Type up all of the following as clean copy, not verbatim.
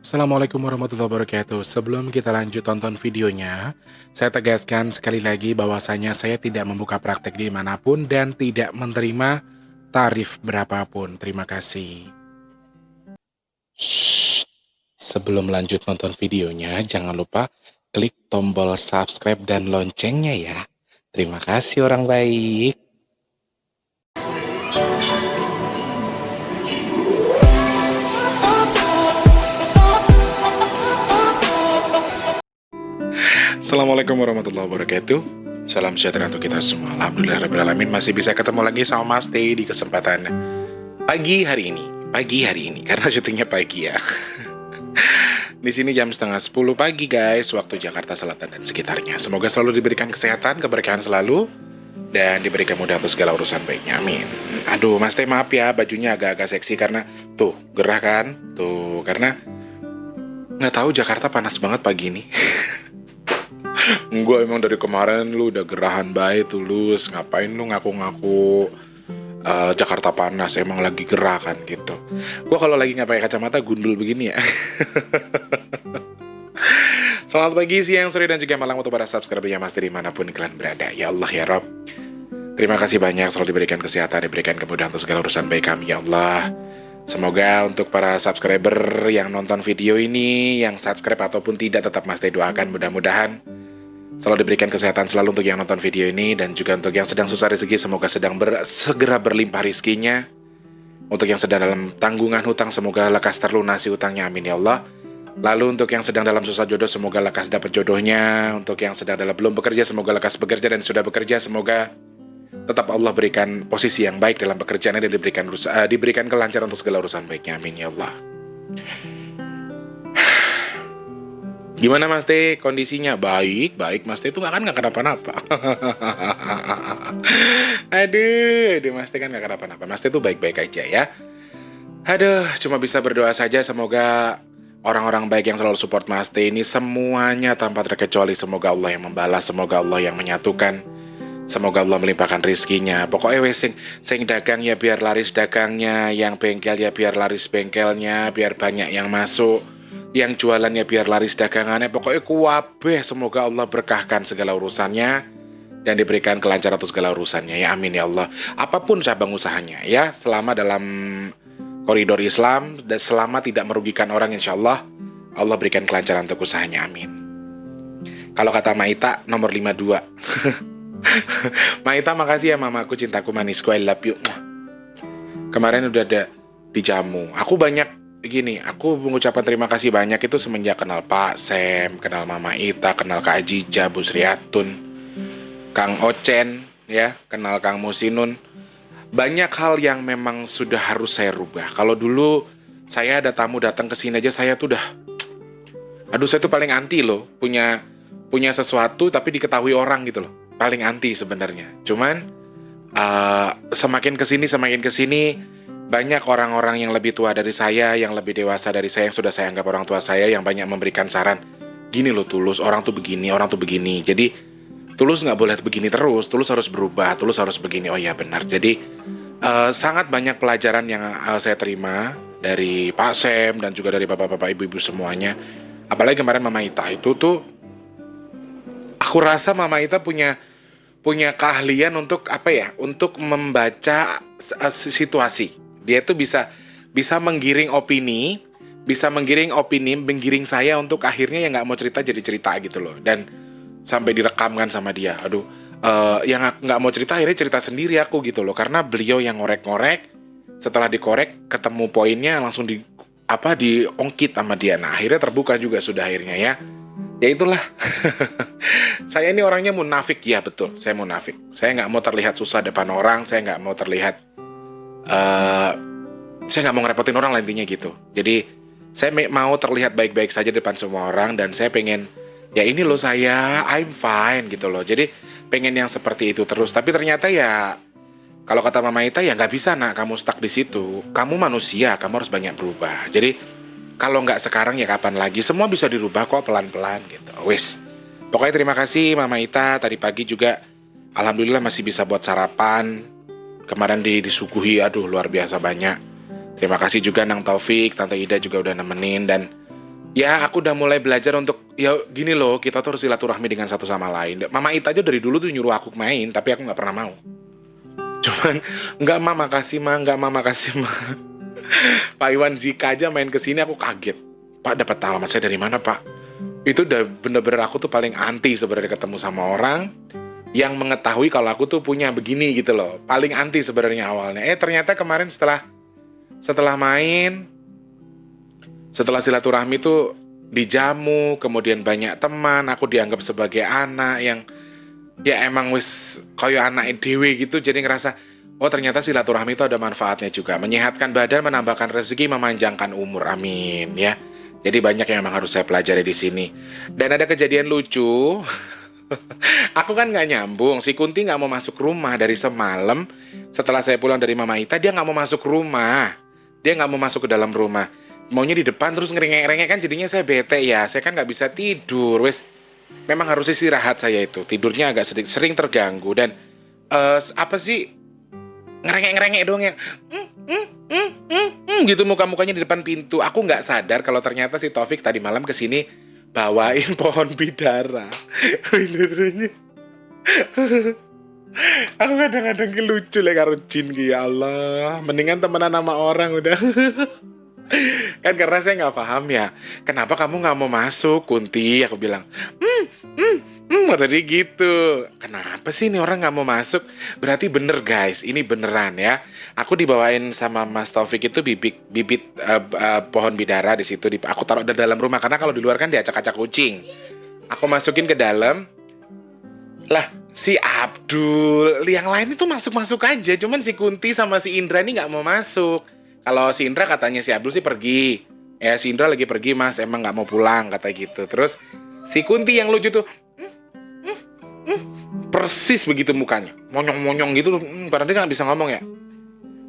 Assalamualaikum warahmatullahi wabarakatuh. Sebelum kita lanjut tonton videonya, saya tegaskan sekali lagi bahwasanya saya tidak membuka praktek dimanapun dan tidak menerima tarif berapapun. Terima kasih. Shh. Sebelum lanjut nonton videonya, jangan lupa klik tombol subscribe dan loncengnya ya. Terima kasih orang baik. Assalamualaikum warahmatullahi wabarakatuh. Salam sejahtera untuk kita semua. Alhamdulillahirrahmanirrahim masih bisa ketemu lagi sama Mas Teh di kesempatan pagi hari ini. Karena syutingnya pagi ya. Di sini jam setengah 10 pagi guys, waktu Jakarta Selatan dan sekitarnya. Semoga selalu diberikan kesehatan, keberkahan selalu, dan diberikan mudah untuk segala urusan baiknya. Amin. Aduh Mas Teh maaf ya, bajunya agak-agak seksi karena tuh gerah kan, tuh karena nggak tahu Jakarta panas banget pagi ini. Gue emang dari kemarin lu udah gerahan baik tulus, ngapain lu ngaku-ngaku Jakarta panas, emang lagi gerah kan gitu. Gue kalau lagi nggak pakai kacamata gundul begini ya. Selamat pagi, siang, sore, dan juga malam untuk para subscriber-nya Mas Teh dimanapun kalian berada. Ya Allah ya Rob, terima kasih banyak selalu diberikan kesehatan, diberikan kemudahan untuk segala urusan baik kami ya Allah. Semoga untuk para subscriber yang nonton video ini, yang subscribe ataupun tidak, tetap Mas Teh doakan mudah-mudahan selalu diberikan kesehatan selalu untuk yang nonton video ini. Dan juga untuk yang sedang susah rezeki, semoga segera berlimpah rizkinya. Untuk yang sedang dalam tanggungan hutang, semoga lekas terlunasi hutangnya, amin ya Allah. Lalu untuk yang sedang dalam susah jodoh, semoga lekas dapat jodohnya. Untuk yang sedang dalam belum bekerja, semoga lekas bekerja. Dan sudah bekerja, semoga tetap Allah berikan posisi yang baik dalam pekerjaannya. Dan diberikan kelancaran untuk segala urusan baiknya, amin ya Allah. Gimana Mas Teh kondisinya? Baik Mas Teh itu nggak kenapa-napa. aduh Mas Teh kan nggak kenapa-napa. Mas Teh itu baik-baik aja ya. Aduh, cuma bisa berdoa saja semoga orang-orang baik yang selalu support Mas Teh ini semuanya tanpa terkecuali, semoga Allah yang membalas, semoga Allah yang menyatukan, semoga Allah melimpahkan rizkinya. Pokoknya sing dagang ya biar laris dagangnya, yang bengkel ya biar laris bengkelnya, biar banyak yang masuk, yang jualannya biar laris dagangannya. Pokoknya kuwabeh semoga Allah berkahkan segala urusannya dan diberikan kelancaran untuk segala urusannya ya, amin ya Allah. Apapun cabang usahanya ya, selama dalam koridor Islam dan selama tidak merugikan orang, insya Allah Allah berikan kelancaran untuk usahanya, amin. Kalau kata Maita nomor 52. Maita makasih ya mamaku, cintaku, manisku, I love you. Kemarin udah ada dijamu. Aku mengucapkan terima kasih banyak itu semenjak kenal Pak Sem, kenal Mama Ita, kenal Kak Ajija, Bu Sriatun, Kang Ocen, ya, kenal Kang Musinun. Banyak hal yang memang sudah harus saya rubah. Kalau dulu saya ada tamu datang ke sini aja saya tuh saya tuh paling anti loh, punya sesuatu tapi diketahui orang gitu loh. Paling anti sebenarnya. Cuman semakin kesini banyak orang-orang yang lebih tua dari saya, yang lebih dewasa dari saya, yang sudah saya anggap orang tua saya, yang banyak memberikan saran. Gini loh Tulus, orang tuh begini. Jadi Tulus nggak boleh begini terus, Tulus harus berubah, Tulus harus begini. Oh iya benar. Jadi sangat banyak pelajaran yang saya terima dari Pak Sem dan juga dari bapak-bapak, ibu-ibu semuanya. Apalagi kemarin Mama Ita itu tuh, aku rasa Mama Ita punya keahlian untuk untuk membaca situasi. Dia tuh bisa menggiring opini, menggiring saya untuk akhirnya yang nggak mau cerita jadi cerita gitu loh. Dan sampai direkamkan sama dia. Aduh, yang nggak mau cerita akhirnya cerita sendiri aku gitu loh. Karena beliau yang ngorek-ngorek, setelah dikorek ketemu poinnya langsung diongkit sama dia. Nah akhirnya terbuka juga sudah akhirnya ya. Ya itulah. Saya ini orangnya munafik, ya betul, saya munafik. Saya nggak mau terlihat susah depan orang, saya nggak mau terlihat saya nggak mau ngerepotin orang lah intinya gitu. Jadi saya mau terlihat baik-baik saja depan semua orang. Dan saya pengen, ya ini loh saya, I'm fine gitu loh. Jadi pengen yang seperti itu terus. Tapi ternyata ya, kalau kata Mama Ita ya nggak bisa nak, kamu stuck di situ. Kamu manusia, kamu harus banyak berubah. Jadi kalau nggak sekarang ya kapan lagi. Semua bisa dirubah kok pelan-pelan gitu. Wis. Pokoknya terima kasih Mama Ita. Tadi pagi juga alhamdulillah masih bisa buat sarapan. Kemarin disuguhi, aduh luar biasa banyak. Terima kasih juga Nang Taufik, Tante Ida juga udah nemenin. Dan Ya, aku udah mulai belajar untuk, ya gini loh, kita tuh harus silaturahmi dengan satu sama lain. Mama Ita aja dari dulu tuh nyuruh aku main, tapi aku nggak pernah mau. Cuman, nggak mama kasih ma, nggak mama kasih ma. Pak Iwan Zika aja main ke sini aku kaget. Pak, dapat alamat saya dari mana, Pak? Itu udah bener-bener aku tuh paling anti sebenarnya ketemu sama orang yang mengetahui kalau aku tuh punya begini gitu loh. Paling anti sebenarnya awalnya. Ternyata kemarin setelah main, setelah silaturahmi tuh dijamu, kemudian banyak teman, aku dianggap sebagai anak yang ya emang wis koyo anak dewe gitu, jadi ngerasa oh ternyata silaturahmi itu ada manfaatnya juga, menyehatkan badan, menambahkan rezeki, memanjangkan umur, amin ya. Jadi banyak yang memang harus saya pelajari di sini. Dan ada kejadian lucu. Aku kan nggak nyambung, si Kunti nggak mau masuk rumah dari semalam. Setelah saya pulang dari Mama Ita, dia nggak mau masuk rumah. Dia nggak mau masuk ke dalam rumah. Maunya di depan terus ngerengek-ngerengek, kan jadinya saya bete ya. Saya kan nggak bisa tidur, wes. Memang harus istirahat saya itu. Tidurnya agak sering terganggu dan apa sih ngerengek-ngerengek doang ya. Gitu muka-mukanya di depan pintu. Aku nggak sadar kalau ternyata si Taufik tadi malam kesini bawain pohon bidara. Benernya. Aku kadang-kadang lucu lah karo jin ki, ya Allah. Mendingan temenan sama orang udah. Kan karena saya nggak paham ya. Kenapa kamu nggak mau masuk, Kunti? Aku bilang, kata dia gitu. Kenapa sih ini orang nggak mau masuk? Berarti bener guys, ini beneran ya. Aku dibawain sama Mas Taufik itu bibit pohon bidara di situ. Aku taruh di dalam rumah karena kalau di luar kan diacak-acak kucing. Aku masukin ke dalam. Lah, si Abdul, yang lain itu masuk-masuk aja. Cuman si Kunti sama si Indra ini nggak mau masuk. Kalau si Indra katanya si Abdul sih pergi. Si Indra lagi pergi mas, emang nggak mau pulang kata gitu. Terus si Kunti yang lucu tuh, persis begitu mukanya, monyong-monyong gitu. Padahal dia nggak bisa ngomong ya.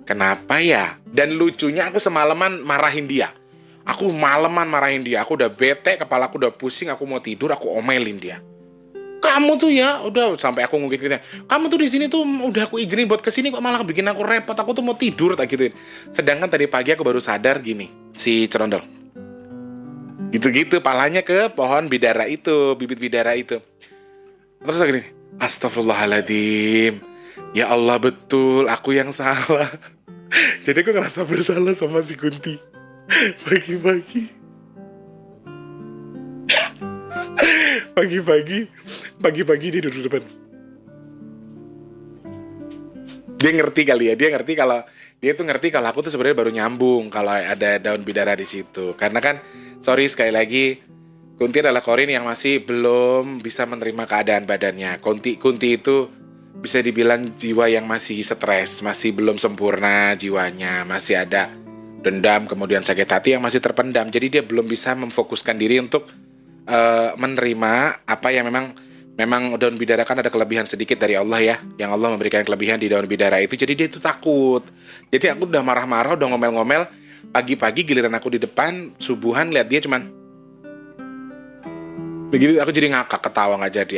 Kenapa ya? Dan lucunya aku semalaman marahin dia. Aku malaman marahin dia. Aku udah bete, kepala aku udah pusing, aku mau tidur, aku omelin dia. Kamu tuh ya, udah sampai aku ngungkit-ngungkitnya. Kamu tuh di sini tuh udah aku izinin buat kesini kok malah bikin aku repot. Aku tuh mau tidur tak gituin. Sedangkan tadi pagi aku baru sadar gini, si Cerondol. Gitu-gitu palanya ke pohon bidara itu, bibit bidara itu. Terus aku gini, astagfirullahaladzim. Ya Allah betul, aku yang salah. Jadi aku ngerasa bersalah sama si Kunti. Pagi-pagi. Pagi-pagi dia duduk depan. Dia ngerti kali ya, dia tuh ngerti kalau aku tuh sebenarnya baru nyambung kalau ada daun bidara di situ. Karena kan, sorry sekali lagi, Kunti adalah Korin yang masih belum bisa menerima keadaan badannya. Kunti itu bisa dibilang jiwa yang masih stres, masih belum sempurna jiwanya, masih ada dendam, kemudian sakit hati yang masih terpendam. Jadi dia belum bisa memfokuskan diri untuk menerima apa yang memang daun bidara kan ada kelebihan sedikit dari Allah ya, yang Allah memberikan kelebihan di daun bidara itu. Jadi dia itu takut. Jadi aku udah marah-marah, udah ngomel-ngomel. Pagi-pagi giliran aku di depan subuhan lihat dia cuman begitu, aku jadi ngakak, ketawa nggak jadi.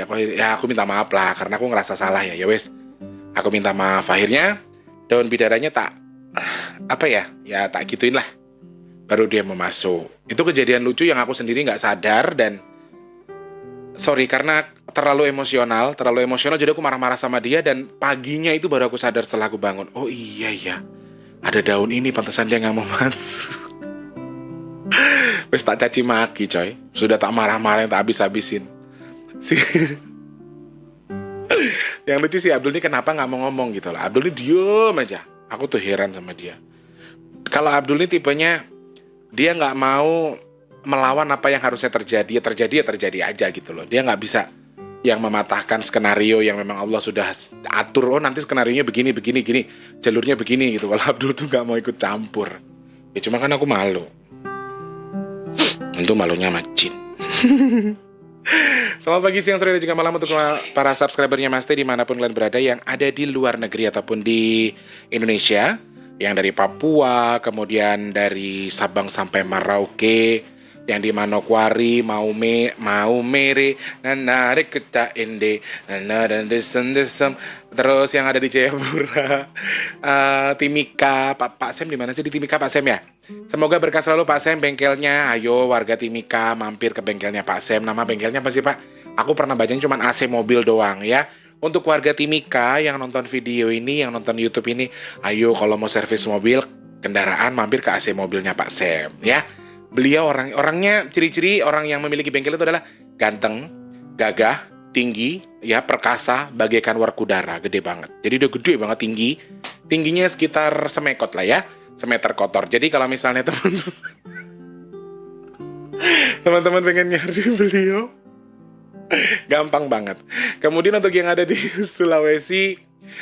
Aku minta maaf lah karena aku ngerasa salah ya. Ya wes, aku minta maaf. Akhirnya daun bidaranya tak tak gituin lah. Baru dia mau masuk. Itu kejadian lucu yang aku sendiri nggak sadar dan sorry karena terlalu emosional jadi aku marah-marah sama dia dan paginya itu baru aku sadar setelah aku bangun. Oh iya ya, ada daun ini pantesan dia nggak mau masuk. Wes tak caci maki coy, sudah tak marah-marah yang tak habis-habisin. Yang lucu sih Abdul ini kenapa nggak mau ngomong gitu lah. Abdul ini diem aja. Aku tuh heran sama dia. Kalau Abdul ini tipenya dia nggak mau melawan apa yang harusnya terjadi. Ya terjadi aja gitu loh. Dia nggak bisa yang mematahkan skenario yang memang Allah sudah atur. Oh nanti skenarionya begini, jalurnya begini gitu. Kalau Abdul tuh nggak mau ikut campur. Ya cuma kan aku malu. Untuk malunya sama jin. Selamat pagi, siang, sore, dan juga malam untuk para subscribernya Mas T dimanapun kalian berada, yang ada di luar negeri ataupun di Indonesia, yang dari Papua, kemudian dari Sabang sampai Merauke, yang di Manokwari, Maumere, narik keca ende, dan desem, terus yang ada di Jayapura, Timika, Pak Sem di mana sih di Timika Pak Sem ya? Semoga berkah selalu Pak Sam bengkelnya. Ayo warga Timika mampir ke bengkelnya Pak Sam. Nama bengkelnya apa sih Pak? Aku pernah bacanya cuma AC mobil doang ya. Untuk warga Timika yang nonton video ini, yang nonton YouTube ini, ayo kalau mau servis mobil, kendaraan mampir ke AC mobilnya Pak Sam ya. Beliau orangnya ciri-ciri orang yang memiliki bengkel itu adalah ganteng, gagah, tinggi, ya perkasa, bagaikan Werkudara, gede banget. Jadi udah gede banget tingginya sekitar semekot lah ya, semeter kotor. Jadi kalau misalnya teman-teman pengen nyari beliau, gampang banget. Kemudian untuk yang ada di Sulawesi,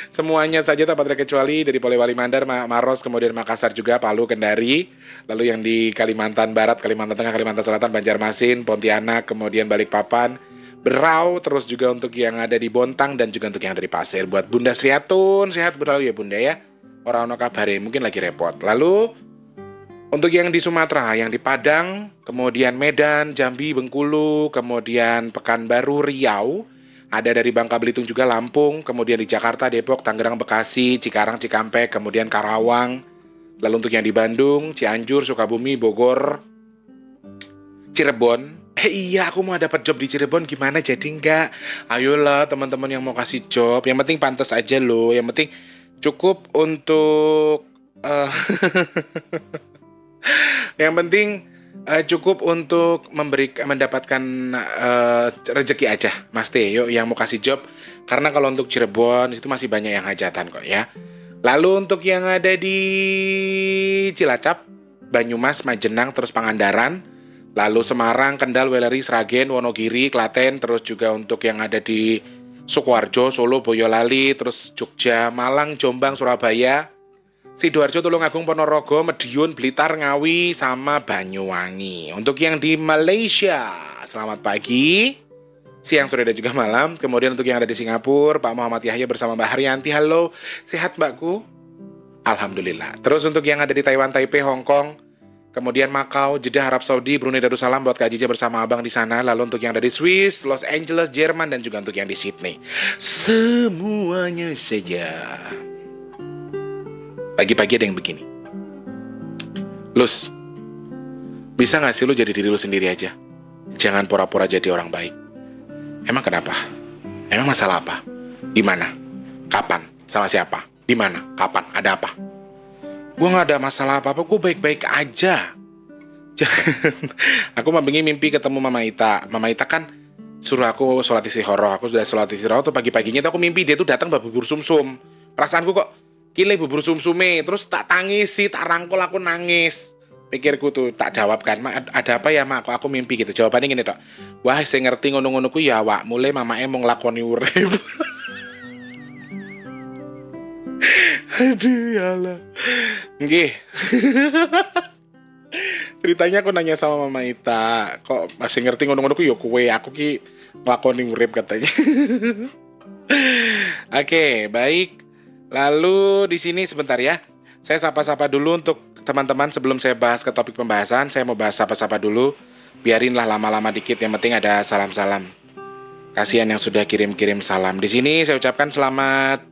semuanya saja tanpa terkecuali dari Polewali Mandar, Maros, kemudian Makassar juga, Palu, Kendari. Lalu yang di Kalimantan Barat, Kalimantan Tengah, Kalimantan Selatan, Banjarmasin, Pontianak, kemudian Balikpapan, Berau, terus juga untuk yang ada di Bontang dan juga untuk yang ada di Pasir. Buat Bunda Sriatun, sehat berlalu ya Bunda ya. Orang ono kabare, mungkin lagi repot. Lalu untuk yang di Sumatera, yang di Padang, kemudian Medan, Jambi, Bengkulu, kemudian Pekanbaru, Riau, ada dari Bangka Belitung juga, Lampung, kemudian di Jakarta, Depok, Tangerang, Bekasi, Cikarang, Cikampek, kemudian Karawang. Lalu untuk yang di Bandung, Cianjur, Sukabumi, Bogor, Cirebon. Iya, aku mau dapat job di Cirebon, gimana jadi enggak? Ayolah teman-teman yang mau kasih job, yang penting pantas aja loh, yang penting cukup untuk yang penting cukup untuk mendapatkan rezeki aja, Mas Teh. Yuk yang mau kasih job, karena kalau untuk Cirebon itu masih banyak yang hajatan kok ya. Lalu untuk yang ada di Cilacap, Banyumas, Majenang, terus Pangandaran, lalu Semarang, Kendal, Weleri, Sragen, Wonogiri, Klaten, terus juga untuk yang ada di Sukoharjo, Solo, Boyolali, terus Jogja, Malang, Jombang, Surabaya, Sidoarjo, Tulungagung, Ponorogo, Madiun, Blitar, Ngawi, sama Banyuwangi. Untuk yang di Malaysia, selamat pagi, siang, sore, dan juga malam. Kemudian untuk yang ada di Singapura, Pak Muhammad Yahya bersama Mbak Haryanti. Halo, sehat Mbakku? Alhamdulillah. Terus untuk yang ada di Taiwan, Taipei, Hong Kong, kemudian Makau, Jeddah, Arab Saudi, Brunei Darussalam, buat Kak Jija bersama Abang di sana. Lalu untuk yang ada di Swiss, Los Angeles, Jerman, dan juga untuk yang di Sydney. Semuanya saja. Pagi-pagi ada yang begini. Lus, bisa gak sih lu jadi diri lu sendiri aja? Jangan pura-pura jadi orang baik. Emang kenapa? Emang masalah apa? Di mana? Kapan? Sama siapa? Di mana? Kapan? Ada apa? Gue gak ada masalah apa-apa, gue baik-baik aja. Aku mimpi ketemu Mama Ita. Mama Ita kan suruh aku sholat istikharah. Aku sudah sholat istikharah tuh pagi-paginya tuh aku mimpi dia tuh datang bawa bubur sumsum. Perasaanku kok kile bubur sumsume. Terus tak tangisi, tak rangkul, aku nangis. Pikirku tuh tak jawab kan, ada apa ya mak? Aku mimpi gitu. Jawabannya gini tok. Wah, saya ngerti ngono-ngono ku ya wak. Mulai mama mau nglakoni urip. Aduh ya Allah. Nggih. Ceritanya aku nanya sama Mama Ita, kok masih ngerti ngono-ngono ku ya kowe, aku ki nglakoni urip katanya. Oke, baik. Lalu di sini sebentar ya. Saya sapa-sapa dulu untuk teman-teman sebelum saya bahas ke topik pembahasan. Saya mau bahas sapa-sapa dulu. Biarinlah lama-lama dikit, yang penting ada salam-salam. Kasihan yang sudah kirim-kirim salam. Di sini saya ucapkan selamat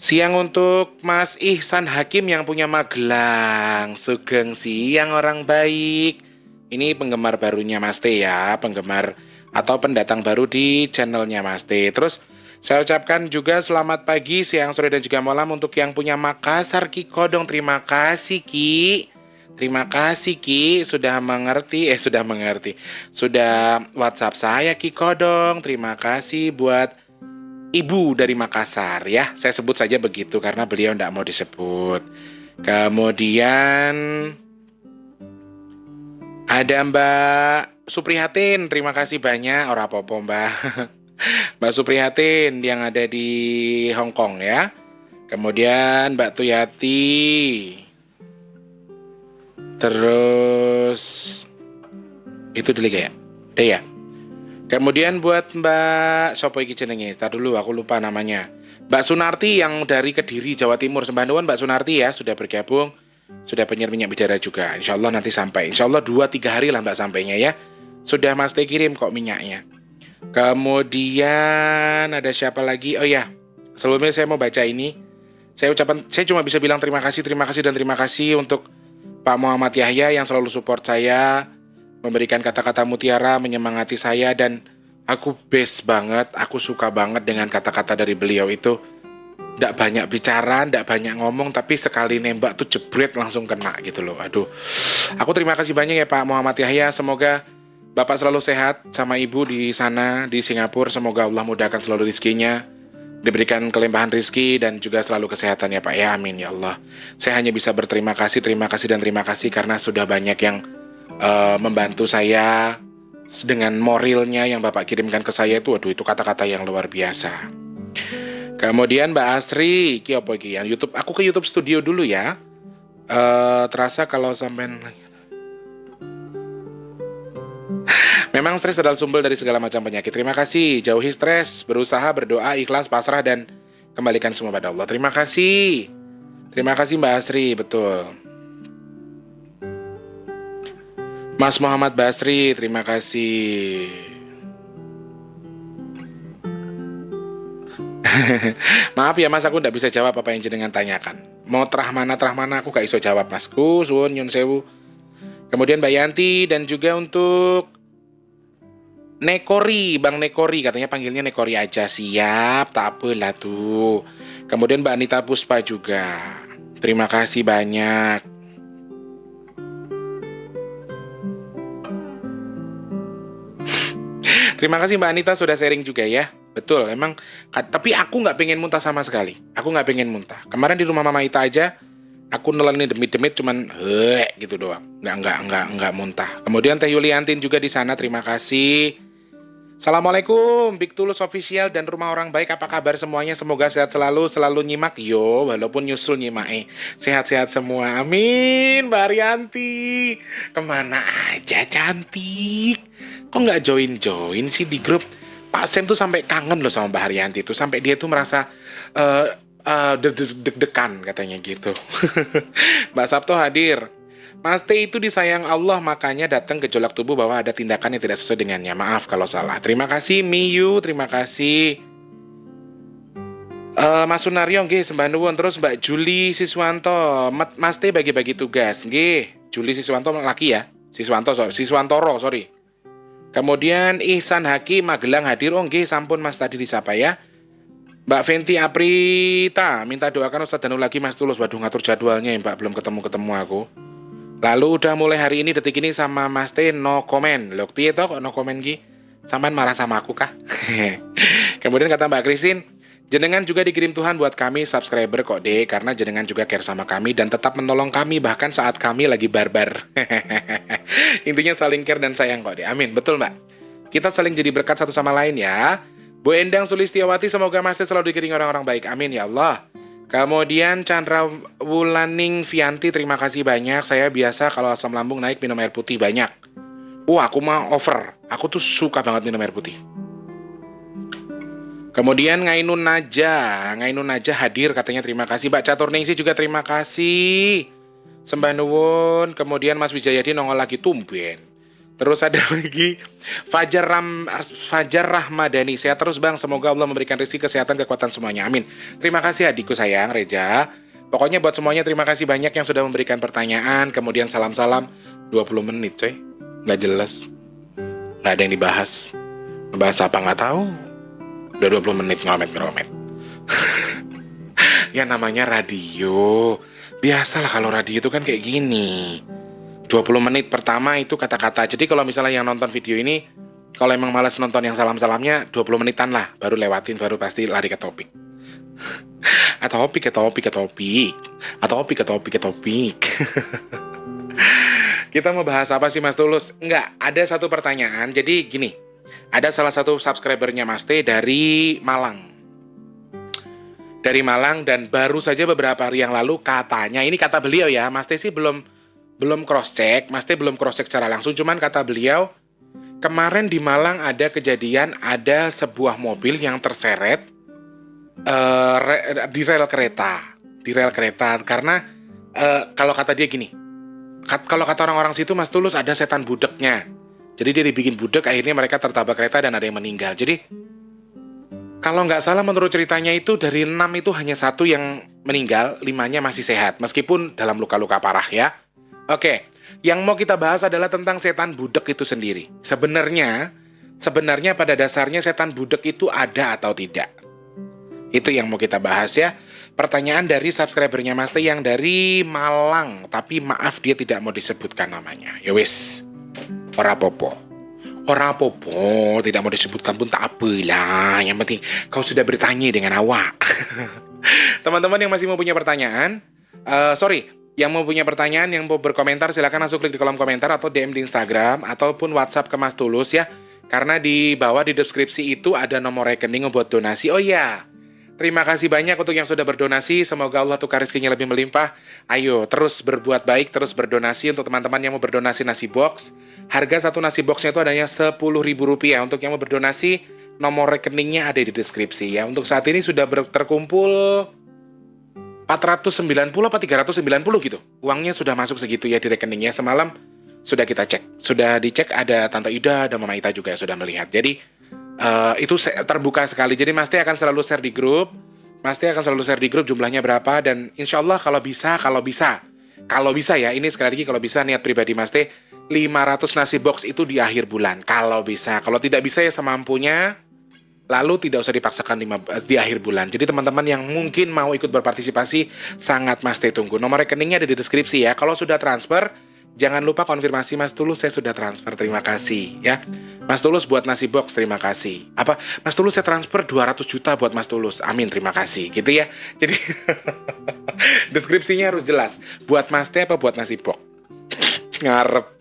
siang untuk Mas Ihsan Hakim yang punya Magelang. Sugeng siang orang baik. Ini penggemar barunya Mas T ya, penggemar atau pendatang baru di channelnya Mas T. Terus saya ucapkan juga selamat pagi, siang, sore, dan juga malam untuk yang punya Makassar Ki Kodong. Terima kasih Ki. Terima kasih Ki sudah mengerti, sudah WhatsApp saya Ki Kodong. Terima kasih buat Ibu dari Makassar ya, saya sebut saja begitu karena beliau tidak mau disebut. Kemudian ada Mbak Suprihatin, terima kasih banyak. Ora apa-apa Mbak. Mbak Suprihatin yang ada di Hong Kong ya. Kemudian Mbak Tuyati. Terus itu dulu ya. Deh ya. Kemudian buat Mbak Sopo iki jenenge, tar dulu aku lupa namanya. Mbak Sunarti yang dari Kediri, Jawa Timur. Sembah nuwun Mbak Sunarti ya, sudah bergabung. Sudah penyiar minyak bidara juga. Insya Allah nanti sampai. Insya Allah 2-3 hari lah Mbak sampainya ya. Sudah Mas Teh kirim kok minyaknya. Kemudian ada siapa lagi? Oh ya, sebelumnya saya mau baca ini. Saya cuma bisa bilang terima kasih dan terima kasih untuk Pak Muhammad Yahya yang selalu support saya, memberikan kata-kata mutiara, menyemangati saya, dan aku best banget, aku suka banget dengan kata-kata dari beliau itu. Nggak banyak bicara, nggak banyak ngomong, tapi sekali nembak tuh jebret langsung kena gitu loh. Aduh, aku terima kasih banyak ya Pak Muhammad Yahya. Semoga Bapak selalu sehat sama Ibu di sana di Singapura. Semoga Allah mudahkan selalu rezekinya, diberikan kelimpahan rezeki dan juga selalu kesehatan ya Pak ya. Amin ya Allah. Saya hanya bisa berterima kasih, dan terima kasih karena sudah banyak yang membantu saya dengan moralnya yang Bapak kirimkan ke saya itu. Waduh, itu kata-kata yang luar biasa. Kemudian Mbak Asri, iki apa iki yang YouTube? Aku ke YouTube Studio dulu ya. Terasa kalau sampai memang stres adalah sumber dari segala macam penyakit. Terima kasih. Jauhi stres, berusaha, berdoa, ikhlas, pasrah, dan kembalikan semua pada Allah. Terima kasih. Terima kasih Mbak Asri, betul. Mas Muhammad Basri, terima kasih. Maaf ya Mas, aku nggak bisa jawab apa yang jenengan tanyakan. Mau terah mana aku gak iso jawab Masku. Suwun nyun sewu. Kemudian Mbak Yanti dan juga untuk Nekori, Bang Nekori, katanya panggilnya Nekori aja. Siap, tak apalah tuh. Kemudian Mbak Anita Puspa juga. Terima kasih banyak. Terima kasih Mbak Anita sudah sharing juga ya. Betul, emang. Tapi aku nggak pengen muntah sama sekali. Aku nggak pengen muntah. Kemarin di rumah Mama Ita aja, aku nelan demit-demit cuman gitu doang. Nggak muntah. Kemudian Teh Yuliantin juga di sana, terima kasih. Assalamualaikum, Big Tulus Official dan Rumah Orang Baik. Apa kabar semuanya? Semoga sehat selalu nyimak yo, walaupun nyusul nyimak. Sehat-sehat semua. Amin, Mbak Arianti. Kemana aja cantik? Kok nggak join sih di grup? Pak Sem tuh sampai kangen loh sama Mbak Haryanti tuh, sampai dia tuh merasa deg-degan katanya gitu. Mbak Sabto hadir. Mas T itu disayang Allah, makanya datang gejolak tubuh bahwa ada tindakan yang tidak sesuai dengannya. Maaf kalau salah. Terima kasih Miyu, terima kasih. Mas Sunario nggih sembah nuwun. Terus Mbak Juli Siswanto, Mas T bagi-bagi tugas nggih. Juli Siswanto laki ya. Siswantoro, sorry. Kemudian Ihsan Haki Magelang hadir. Oh nggih, sampun Mas tadi disapa ya. Mbak Fenty Aprita minta doakan Ustadz Danu lagi Mas Tulus. Waduh ngatur jadwalnya ya Mbak, belum ketemu aku. Lalu udah mulai hari ini detik ini sama Mas T no comment. Loh piye toh kok no comment ki? Sampean marah sama aku kah? Kemudian kata Mbak Christine, jenengan juga dikirim Tuhan buat kami subscriber kok deh, karena jenengan juga care sama kami dan tetap menolong kami bahkan saat kami lagi barbar. Intinya saling care dan sayang kok deh. Amin, betul Mbak. Kita saling jadi berkat satu sama lain ya. Bu Endang Sulistiawati, semoga Mas T selalu dikelilingi orang-orang baik. Amin ya Allah. Kemudian Chandra Wulaning Vianti, terima kasih banyak. Saya biasa kalau asam lambung naik minum air putih banyak. Aku mah over. Aku tuh suka banget minum air putih. Kemudian Ngainun Naja hadir katanya, terima kasih. Mbak Caturningsi juga terima kasih. Sembah nuwun. Kemudian Mas Wijayadi nongol lagi tumben. Terus ada lagi Fajar Rahmadani, sehat terus Bang, semoga Allah memberikan rezeki, kesehatan, kekuatan semuanya, amin. Terima kasih adikku sayang Reja. Pokoknya buat semuanya terima kasih banyak yang sudah memberikan pertanyaan. Kemudian salam-salam. 20 menit coy, gak jelas, gak ada yang dibahas. Ngebahas apa gak tahu. Udah 20 menit ngeromet. Ya namanya radio. Biasalah kalau radio itu kan kayak gini, 20 menit pertama itu kata-kata. Jadi kalau misalnya yang nonton video ini, kalau emang malas nonton yang salam-salamnya, 20 menitan lah, baru lewatin, baru pasti lari ke topik. Atau topik. Kita mau bahas apa sih Mas Tulus? Enggak, ada satu pertanyaan. Jadi gini, ada salah satu subscribernya Mas T dari Malang. Dan baru saja beberapa hari yang lalu katanya, ini kata beliau ya, Mas T sih belum cross check, Mas T belum cross check secara langsung, cuman kata beliau kemarin di Malang ada kejadian, ada sebuah mobil yang terseret di rel kereta karena kalau kata dia gini, kalau kata orang-orang situ Mas Tulus ada setan budeknya, jadi dia dibikin budek, akhirnya mereka tertabrak kereta dan ada yang meninggal. Jadi kalau nggak salah menurut ceritanya itu dari 6 itu hanya 1 yang meninggal, 5-nya masih sehat meskipun dalam luka-luka parah ya. Oke, yang mau kita bahas adalah tentang setan budek itu sendiri. Sebenarnya pada dasarnya setan budek itu ada atau tidak? Itu yang mau kita bahas ya. Pertanyaan dari subscribernya Mas Teh yang dari Malang, tapi maaf dia tidak mau disebutkan namanya. Ya wis, ora popo. Ora popo, tidak mau disebutkan pun tak apalah. Yang penting kau sudah bertanya dengan awak. Teman-teman yang masih mau punya pertanyaan, yang mau punya pertanyaan, yang mau berkomentar, silakan langsung klik di kolom komentar atau DM di Instagram ataupun WhatsApp ke Mas Tulus ya. Karena di bawah di deskripsi itu ada nomor rekening buat donasi. Oh iya, terima kasih banyak untuk yang sudah berdonasi. Semoga Allah tukar rezekinya lebih melimpah. Ayo terus berbuat baik, terus berdonasi. Untuk teman-teman yang mau berdonasi nasi box, harga satu nasi boxnya itu adanya Rp10.000. Untuk yang mau berdonasi, nomor rekeningnya ada di deskripsi ya. Untuk saat ini sudah terkumpul 490 apa 390 gitu. Uangnya sudah masuk segitu ya di rekeningnya. Semalam sudah kita cek. Sudah dicek, ada Tante Ida, ada Mama Ita juga yang sudah melihat. Jadi itu terbuka sekali. Jadi Mas Teh akan selalu share di grup. Mas Teh akan selalu share di grup jumlahnya berapa. Dan insya Allah kalau bisa ya, ini sekali lagi kalau bisa niat pribadi Mas Teh 500 nasi box itu di akhir bulan. Kalau bisa. Kalau tidak bisa ya semampunya. Lalu tidak usah dipaksakan di akhir bulan. Jadi teman-teman yang mungkin mau ikut berpartisipasi, sangat Mas Teh tunggu. Nomor rekeningnya ada di deskripsi ya. Kalau sudah transfer, jangan lupa konfirmasi Mas Tulus, saya sudah transfer, terima kasih ya. Mas Tulus buat nasi box, terima kasih. Apa, Mas Tulus saya transfer 200 juta buat Mas Tulus, amin, terima kasih. Gitu ya. Jadi deskripsinya harus jelas. Buat Mas Teh apa buat nasi box? Ngarep.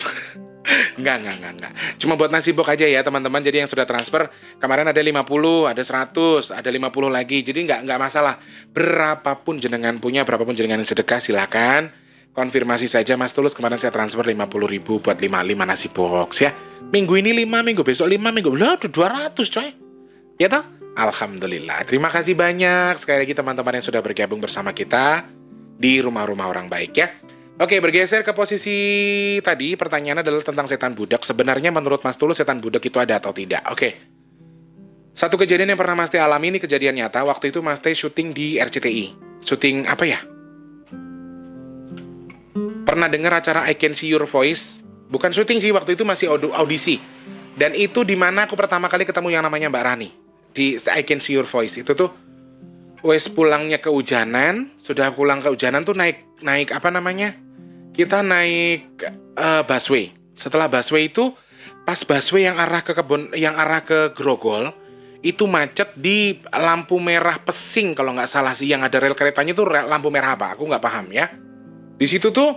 Enggak. Cuma buat nasi box aja ya teman-teman. Jadi yang sudah transfer kemarin ada 50, ada 100, ada 50 lagi. Jadi enggak masalah. Berapapun jenengan punya, berapapun jenengan sedekah, silakan konfirmasi saja Mas Tulus. Kemarin saya transfer 50.000 buat 5 nasi box ya. Minggu ini 5, minggu besok 5, minggu belum 200 coy. Ya toh? Alhamdulillah. Terima kasih banyak sekali lagi teman-teman yang sudah bergabung bersama kita di rumah-rumah orang baik ya. Oke, bergeser ke posisi tadi, pertanyaannya adalah tentang setan budak. Sebenarnya menurut Mas Tulus setan budak itu ada atau tidak? Oke. Satu kejadian yang pernah Mas Teh alami, ini kejadian nyata. Waktu itu Mas Teh syuting di RCTI. Syuting apa ya? Pernah dengar acara I Can See Your Voice? Bukan syuting sih, waktu itu masih audisi. Dan itu dimana aku pertama kali ketemu yang namanya Mbak Rani. Di I Can See Your Voice. Itu tuh wes pulangnya kehujanan. Sudah pulang kehujanan tuh naik apa namanya? Kita naik busway. Setelah busway itu, pas busway yang arah ke Grogol, itu macet di lampu merah Pesing kalau nggak salah sih. Yang ada rel keretanya tuh lampu merah apa? Aku nggak paham ya. Di situ tuh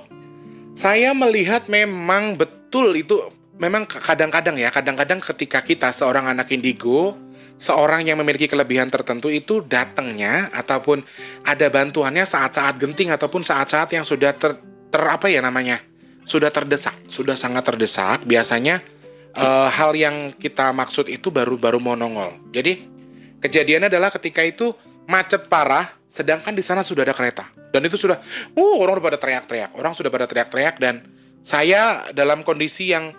saya melihat memang betul itu. Memang kadang-kadang ketika kita seorang anak indigo, seorang yang memiliki kelebihan tertentu itu datangnya ataupun ada bantuannya saat-saat genting ataupun saat-saat yang sudah sudah terdesak, sudah sangat terdesak. Biasanya hal yang kita maksud itu baru mau nongol. Jadi kejadiannya adalah ketika itu macet parah, sedangkan di sana sudah ada kereta. Dan itu sudah, orang sudah pada teriak-teriak, dan saya dalam kondisi yang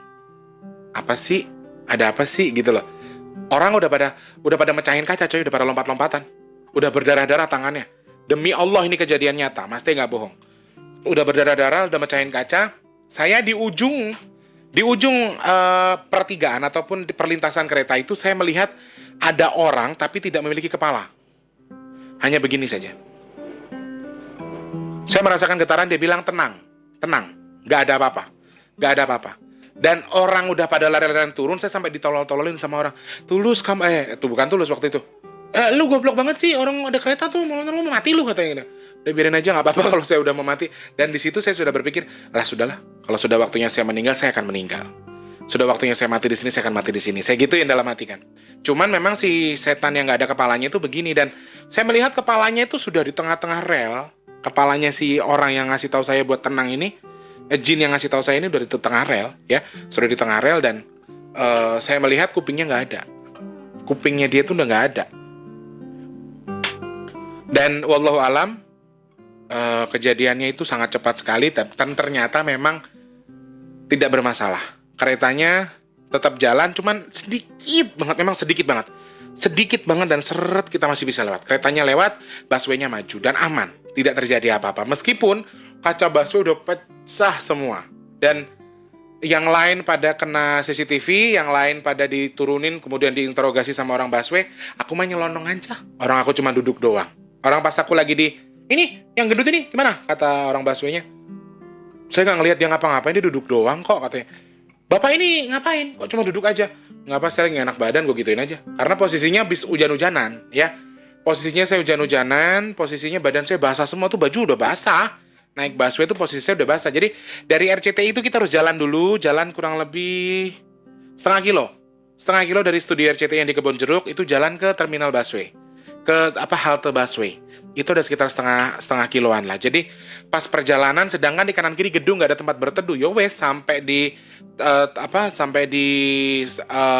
ada apa sih gitu loh. Orang udah pada mecahin kaca coy, udah pada lompat-lompatan, udah berdarah-darah tangannya. Demi Allah ini kejadian nyata, Mas Teh nggak bohong. Udah berdarah-darah, udah mecahin kaca. Saya di ujung pertigaan ataupun di perlintasan kereta itu saya melihat ada orang tapi tidak memiliki kepala. Hanya begini saja. Saya merasakan getaran, dia bilang tenang, nggak ada apa-apa. Dan orang udah pada lari-larian turun, saya sampai ditolol-tololin sama orang. Tulus kamu, itu bukan Tulus waktu itu. Lu goblok banget sih, orang ada kereta tuh, mau mati lu katanya gitu. Udah biarin aja, nggak apa-apa kalau saya udah mau mati. Dan di situ saya sudah berpikir, sudahlah, kalau sudah waktunya saya meninggal, saya akan meninggal. Sudah waktunya saya mati di sini, saya akan mati di sini. Saya gituin dalam hati kan. Cuman memang si setan yang nggak ada kepalanya itu begini, dan saya melihat kepalanya itu sudah di tengah-tengah rel. Kepalanya si orang yang ngasih tahu saya buat tenang ini, jin yang ngasih tahu saya ini udah di tengah rel, ya, sudah di tengah rel, dan saya melihat kupingnya nggak ada. Kupingnya dia tuh udah nggak ada. Dan wallahu alam, kejadiannya itu sangat cepat sekali, dan ternyata memang tidak bermasalah. Keretanya tetap jalan, cuman sedikit banget dan seret kita masih bisa lewat. Keretanya lewat, busway-nya maju dan aman, tidak terjadi apa-apa. Meskipun kaca busway udah pecah semua. Dan yang lain pada kena CCTV, yang lain pada diturunin, kemudian diinterogasi sama orang busway. Aku mah nyelonong aja. Orang aku cuma duduk doang. Orang pas aku lagi ini, yang gendut ini, gimana? Kata orang busway-nya. Saya nggak ngelihat dia ngapa-ngapain, dia duduk doang kok, katanya. Bapak ini ngapain? Kok cuma duduk aja? Ngapa, saya nggak enak badan, gue gituin aja. Karena posisinya habis hujan-hujanan, ya. Posisinya saya hujan-hujanan, posisinya badan saya basah semua, tuh baju udah basah. Naik busway itu posisinya udah basah. Jadi dari RCTI itu kita harus jalan dulu, jalan kurang lebih setengah kilo dari studi RCTI yang di Kebonjeruk itu jalan ke terminal busway, ke halte busway. Itu ada sekitar setengah kiloan lah. Jadi pas perjalanan, sedangkan di kanan kiri gedung nggak ada tempat berteduh, yo wes sampai di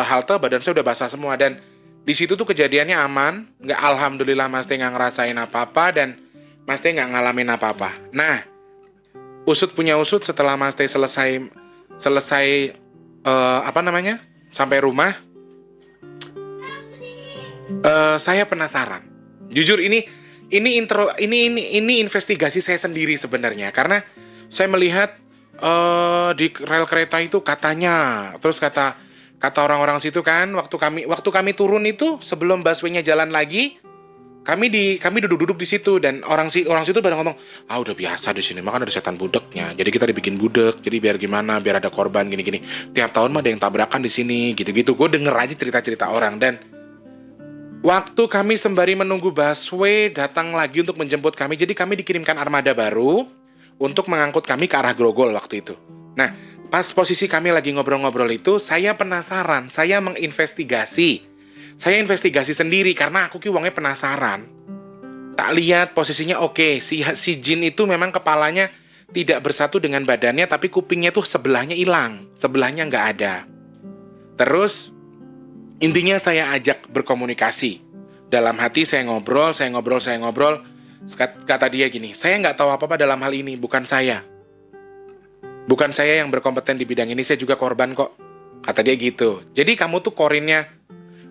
halte badan saya udah basah semua. Dan di situ tuh kejadiannya aman, nggak, alhamdulillah Mas Teh nggak ngerasain apa-apa dan Mas Teh nggak ngalamin apa-apa. Nah, usut punya usut, setelah Mas Teh selesai sampai rumah, saya penasaran. Jujur ini investigasi saya sendiri sebenarnya, karena saya melihat di rel kereta itu katanya, terus kata orang-orang situ kan, waktu kami turun itu sebelum busway-nya jalan lagi, kami duduk-duduk di situ dan orang situ pada ngomong, udah biasa di sini, makan ada setan budeknya. Jadi kita dibikin budek, jadi biar gimana, biar ada korban gini-gini. Tiap tahun mah ada yang tabrakan di sini, gitu-gitu. Gue denger aja cerita-cerita orang. Dan waktu kami sembari menunggu busway datang lagi untuk menjemput kami, jadi kami dikirimkan armada baru untuk mengangkut kami ke arah Grogol waktu itu. Nah, pas posisi kami lagi ngobrol-ngobrol itu, saya penasaran, saya menginvestigasi. Saya investigasi sendiri karena aku uangnya penasaran. Tak lihat posisinya oke, si Jin itu memang kepalanya tidak bersatu dengan badannya, tapi kupingnya tuh sebelahnya hilang, sebelahnya nggak ada. Terus intinya saya ajak berkomunikasi. Dalam hati saya ngobrol. Kata dia gini, saya nggak tahu apa-apa dalam hal ini, bukan saya yang berkompeten di bidang ini, saya juga korban kok. Kata dia gitu. Jadi kamu tuh korinnya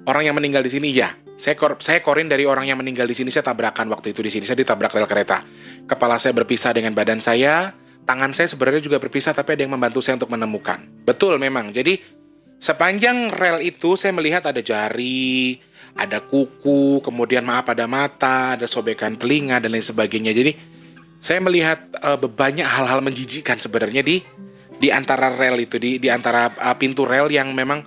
orang yang meninggal di sini? Ya, saya korin dari orang yang meninggal di sini. Saya tabrakan waktu itu di sini. Saya ditabrak rel kereta. Kepala saya berpisah dengan badan saya. Tangan saya sebenarnya juga berpisah, tapi ada yang membantu saya untuk menemukan. Betul memang. Jadi sepanjang rel itu saya melihat ada jari, ada kuku, kemudian ada mata, ada sobekan telinga dan lain sebagainya. Jadi saya melihat banyak hal-hal menjijikkan sebenarnya di antara rel itu, di antara pintu rel yang memang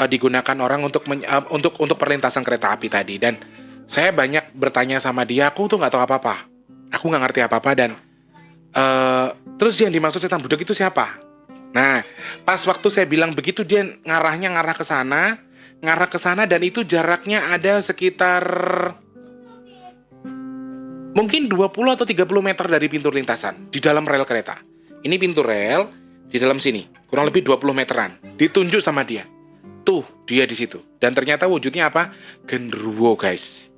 digunakan orang untuk perlintasan kereta api tadi. Dan saya banyak bertanya sama dia, aku tuh nggak tahu apa-apa, aku nggak ngerti apa-apa. Dan terus yang dimaksud setan budek itu siapa? Nah, pas waktu saya bilang begitu, dia ngarah ke sana, dan itu jaraknya ada sekitar mungkin 20 atau 30 meter dari pintu lintasan di dalam rel kereta. Ini pintu rel di dalam sini, kurang lebih 20 meteran. Ditunjuk sama dia. Tuh, dia di situ. Dan ternyata wujudnya apa? Genderuwo, guys.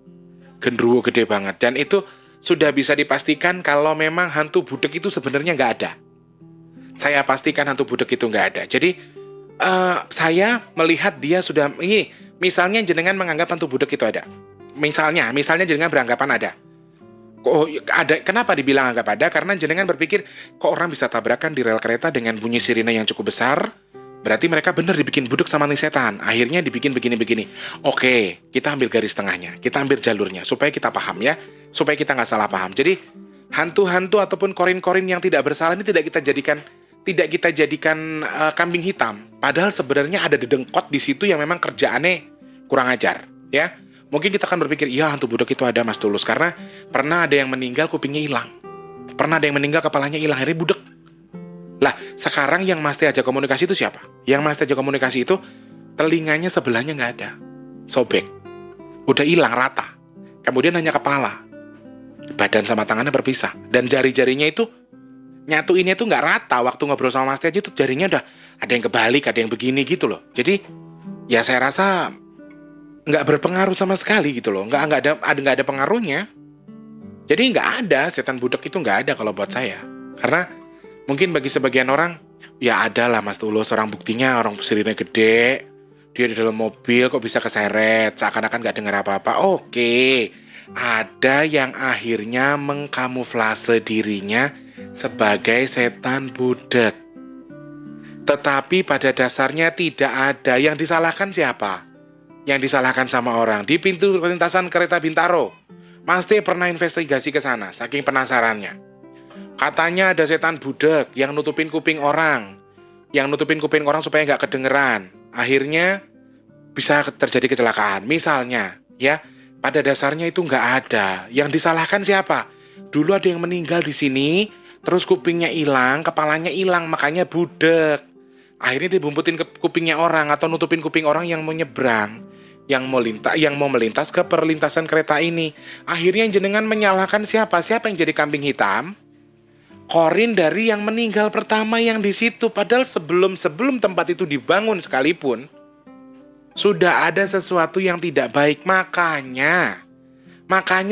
Genderuwo gede banget. Dan itu sudah bisa dipastikan kalau memang hantu budek itu sebenarnya nggak ada. Saya pastikan hantu budek itu nggak ada. Jadi, saya melihat dia sudah... Ini, misalnya jenengan menganggap hantu budek itu ada. Misalnya jenengan beranggapan ada. Kok ada? Kenapa dibilang anggap ada? Karena jenengan berpikir, kok orang bisa tabrakan di rel kereta dengan bunyi sirine yang cukup besar? Berarti mereka benar dibikin budek sama nih setan. Akhirnya dibikin begini-begini. Oke, kita ambil garis tengahnya. Kita ambil jalurnya. Supaya kita paham ya. Supaya kita nggak salah paham. Jadi, hantu-hantu ataupun korin-korin yang tidak bersalah ini tidak kita jadikan kambing hitam. Padahal sebenarnya ada dedengkot di situ yang memang kerjaannya kurang ajar. Ya, mungkin kita akan berpikir, iya hantu budek itu ada, Mas Tulus. Karena pernah ada yang meninggal kupingnya hilang. Pernah ada yang meninggal kepalanya hilang. Akhirnya budek. Lah, sekarang yang Mas Teh ajak komunikasi itu siapa? Yang Mas Teh ajak komunikasi itu telinganya sebelahnya nggak ada, sobek, udah hilang rata. Kemudian hanya kepala, badan sama tangannya berpisah, dan jari-jarinya itu nyatuinnya tuh nggak rata. Waktu ngobrol sama Mas Teh aja tuh jarinya udah ada yang kebalik, ada yang begini gitu loh. Jadi ya saya rasa nggak berpengaruh sama sekali gitu loh, nggak ada pengaruhnya. Jadi nggak ada, setan budek itu nggak ada kalau buat saya. Karena mungkin bagi sebagian orang, ya ada lah Mas Tulus, orang buktinya orang sirine gede, dia di dalam mobil kok bisa keseret, seakan-akan gak dengar apa-apa. Oke, ada yang akhirnya mengkamuflase dirinya sebagai setan budak. Tetapi pada dasarnya tidak ada. Yang disalahkan siapa? Yang disalahkan sama orang. Di pintu perlintasan kereta Bintaro, Mas T pernah investigasi ke sana, saking penasarannya. Katanya ada setan budak yang nutupin kuping orang. Yang nutupin kuping orang supaya nggak kedengeran. Akhirnya bisa terjadi kecelakaan. Misalnya, ya, pada dasarnya itu nggak ada. Yang disalahkan siapa? Dulu ada yang meninggal di sini, terus kupingnya hilang, kepalanya hilang, makanya budak. Akhirnya dibumputin ke kupingnya orang atau nutupin kuping orang yang mau nyebrang, yang mau melintas ke perlintasan kereta ini. Akhirnya jenengan menyalahkan siapa? Siapa yang jadi kambing hitam? Korin dari yang meninggal pertama yang di situ. Padahal sebelum tempat itu dibangun sekalipun, sudah ada sesuatu yang tidak baik. Makanya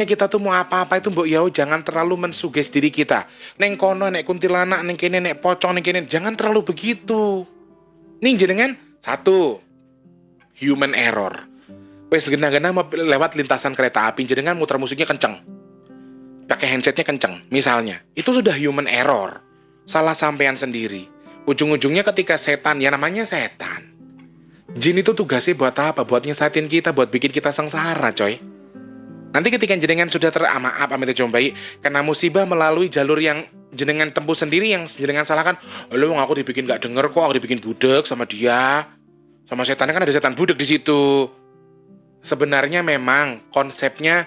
kita tuh mau apa-apa itu mbok yau jangan terlalu mensuges diri kita. Neng kono nek kuntilanak, neng kene nek pocong, neng kene, jangan terlalu begitu. Nih jenengan, satu, human error. Wes genah-genah lewat lintasan kereta api, jenengan muter musiknya kenceng, pakai handsetnya kenceng, misalnya. Itu sudah human error. Salah sampean sendiri. Ujung-ujungnya ketika setan, ya namanya setan. Jin itu tugasnya buat apa? Buat nyesatin kita, buat bikin kita sengsara, coy. Nanti ketika jenengan sudah maaf amit jombai, kena musibah melalui jalur yang jenengan tempuh sendiri, yang jenengan salahkan, lu aku dibikin gak denger kok, aku dibikin budak sama dia. Sama setannya kan ada setan budak di situ. Sebenarnya memang konsepnya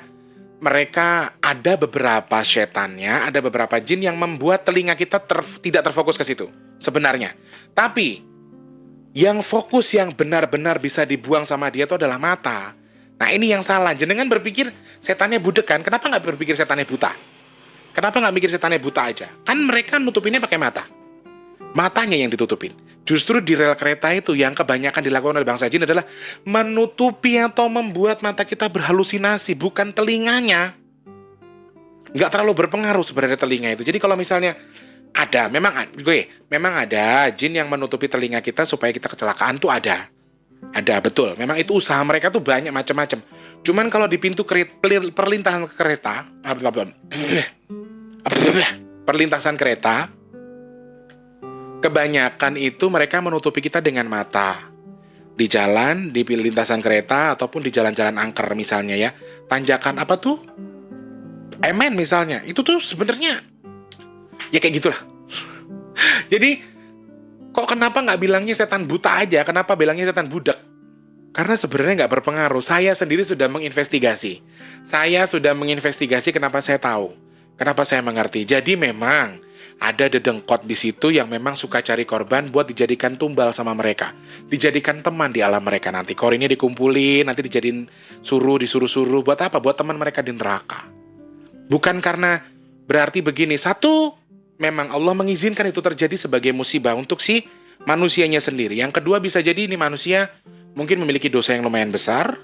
mereka ada beberapa setannya, ada beberapa jin yang membuat telinga kita tidak terfokus ke situ sebenarnya. Tapi yang fokus yang benar-benar bisa dibuang sama dia itu adalah mata. Nah ini yang salah. Jenengan berpikir setannya budak kan? Kenapa nggak berpikir setannya buta? Kenapa nggak mikir setannya buta aja? Kan mereka nutupinnya pakai mata. Matanya yang ditutupin. Justru di rel kereta itu yang kebanyakan dilakukan oleh bangsa jin adalah menutupi atau membuat mata kita berhalusinasi, bukan telinganya. Nggak terlalu berpengaruh sebenarnya telinga itu. Jadi kalau misalnya memang ada jin yang menutupi telinga kita supaya kita kecelakaan tuh ada. Ada, betul. Memang itu usaha mereka tuh banyak macam-macam. Cuman kalau di pintu perlintasan kereta, perlintasan kereta, kebanyakan itu mereka menutupi kita dengan mata. Di jalan, di lintasan kereta, ataupun di jalan-jalan angker misalnya ya. Tanjakan apa tuh? Emen misalnya. Itu tuh sebenarnya ya kayak gitulah. Jadi kok kenapa nggak bilangnya setan buta aja? Kenapa bilangnya setan budak? Karena sebenarnya nggak berpengaruh. Saya sendiri sudah menginvestigasi. Kenapa saya tahu. Kenapa saya mengerti. Jadi memang ada dedengkot di situ yang memang suka cari korban buat dijadikan tumbal sama mereka. Dijadikan teman di alam mereka nanti. Korinnya dikumpulin, nanti disuruh-suruh. Buat apa? Buat teman mereka di neraka. Bukan karena berarti begini. Satu, memang Allah mengizinkan itu terjadi sebagai musibah untuk si manusianya sendiri. Yang kedua, bisa jadi ini manusia mungkin memiliki dosa yang lumayan besar.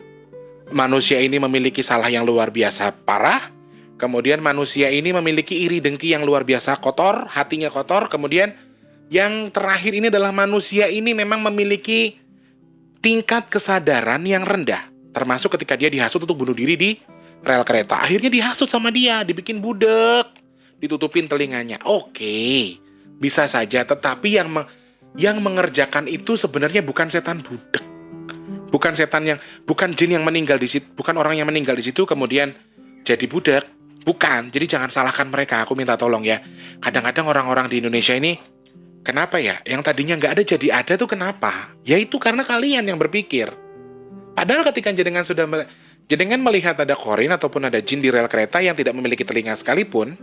Manusia ini memiliki salah yang luar biasa parah. Kemudian manusia ini memiliki iri dengki yang luar biasa kotor, hatinya kotor. Kemudian yang terakhir ini adalah manusia ini memang memiliki tingkat kesadaran yang rendah. Termasuk ketika dia dihasut untuk bunuh diri di rel kereta. Akhirnya dihasut sama dia, dibikin budak, ditutupin telinganya. Oke, bisa saja. Tetapi yang mengerjakan itu sebenarnya bukan setan budak. Bukan jin yang meninggal di situ, bukan orang yang meninggal di situ kemudian jadi budak. Bukan, jadi jangan salahkan mereka, aku minta tolong ya. Kadang-kadang orang-orang di Indonesia ini, kenapa ya? Yang tadinya nggak ada jadi ada tuh kenapa? Ya itu karena kalian yang berpikir. Padahal ketika jenengan melihat ada korin ataupun ada jin di rel kereta yang tidak memiliki telinga sekalipun,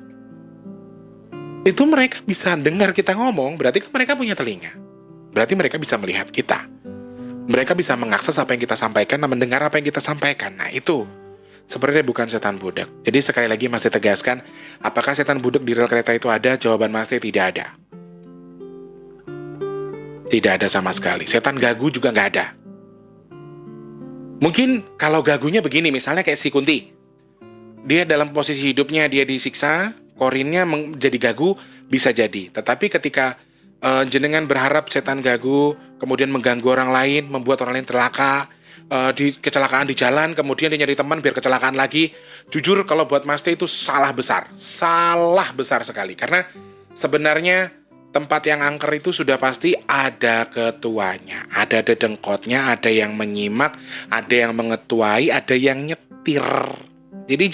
itu mereka bisa dengar kita ngomong, berarti kan mereka punya telinga. Berarti mereka bisa melihat kita. Mereka bisa mengakses apa yang kita sampaikan dan mendengar apa yang kita sampaikan. Nah itu sebenarnya bukan setan budak. Jadi sekali lagi Mas T tegaskan, apakah setan budak di rel kereta itu ada? Jawaban Mas T tidak ada. Tidak ada sama sekali. Setan gagu juga nggak ada. Mungkin kalau gagunya begini, misalnya kayak si Kunti. Dia dalam posisi hidupnya, dia disiksa, korinnya menjadi gagu, bisa jadi. Tetapi ketika jenengan berharap setan gagu, kemudian mengganggu orang lain, membuat orang lain celaka, di kecelakaan di jalan, kemudian dia nyari teman biar kecelakaan lagi. Jujur kalau buat Mas T itu salah besar sekali. Karena sebenarnya tempat yang angker itu sudah pasti ada ketuanya, ada dedengkotnya, ada yang menyimak, ada yang mengetuai, ada yang nyetir. Jadi